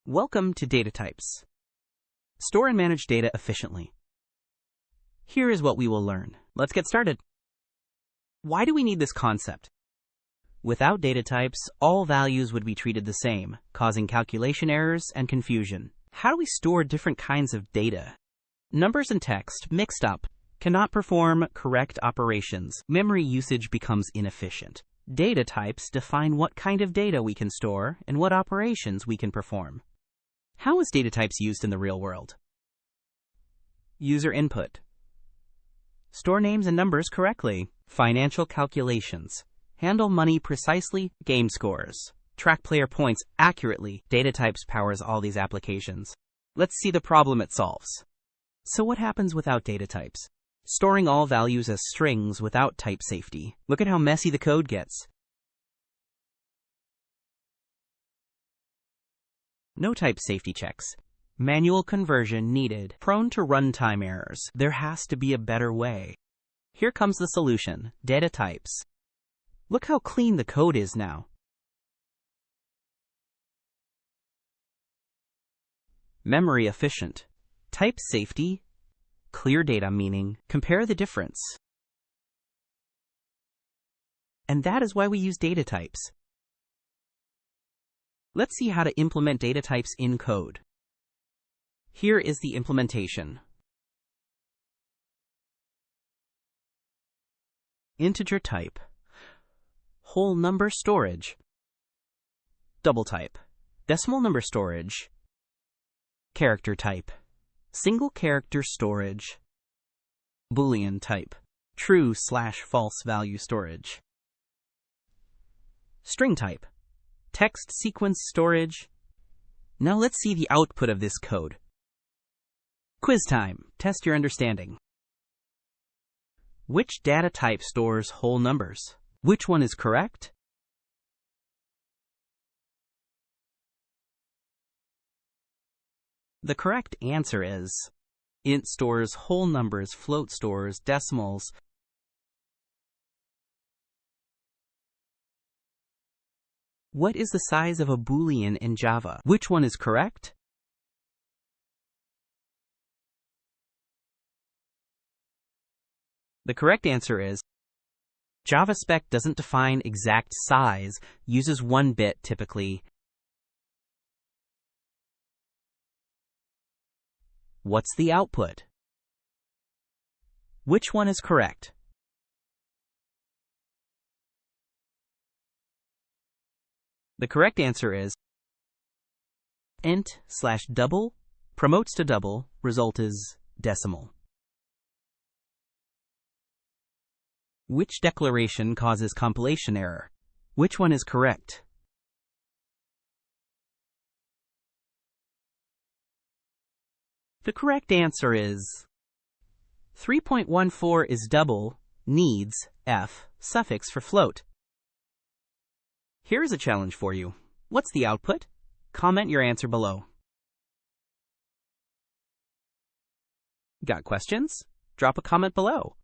Welcome to Datatypes. Store and manage data efficiently. Here is what we will learn. Let's get started. Why do we need this concept? Without data types, all values would be treated the same, causing calculation errors and confusion. How do we store different kinds of data? Numbers and text, mixed up, cannot perform correct operations. Memory usage becomes inefficient. Data types define what kind of data we can store and what operations we can perform. How is data types used in the real world? User input. Store names and numbers correctly. Financial calculations. Handle money precisely. Game scores. Track player points accurately. Data types powers all these applications. Let's see the problem it solves. So what happens without data types? Storing all values as strings without type safety. Look at how messy the code gets. No type safety checks. Manual conversion needed. Prone to runtime errors. There has to be a better way. Here comes the solution. Data types. Look how clean the code is now. Memory efficient. Type safety. Clear data meaning. Compare the difference. And that is why we use data types. Let's see how to implement data types in code. Here is the implementation. Integer type. Whole number storage. Double type. Decimal number storage. Character type. Single character storage. Boolean type. True/false value storage. String type. Text sequence storage. Now let's see the output of this code. Quiz time. Test your understanding. Which data type stores whole numbers? Which one is correct? The correct answer is int stores whole numbers, float stores decimals. What is the size of a Boolean in Java? Which one is correct? The correct answer is JavaSpec doesn't define exact size, uses 1 bit typically. What's the output? Which one is correct? The correct answer is int/double promotes to double, result is decimal. Which declaration causes compilation error? Which one is correct? The correct answer is 3.14 is double, needs f suffix for float. Here is a challenge for you. What's the output? Comment your answer below. Got questions? Drop a comment below.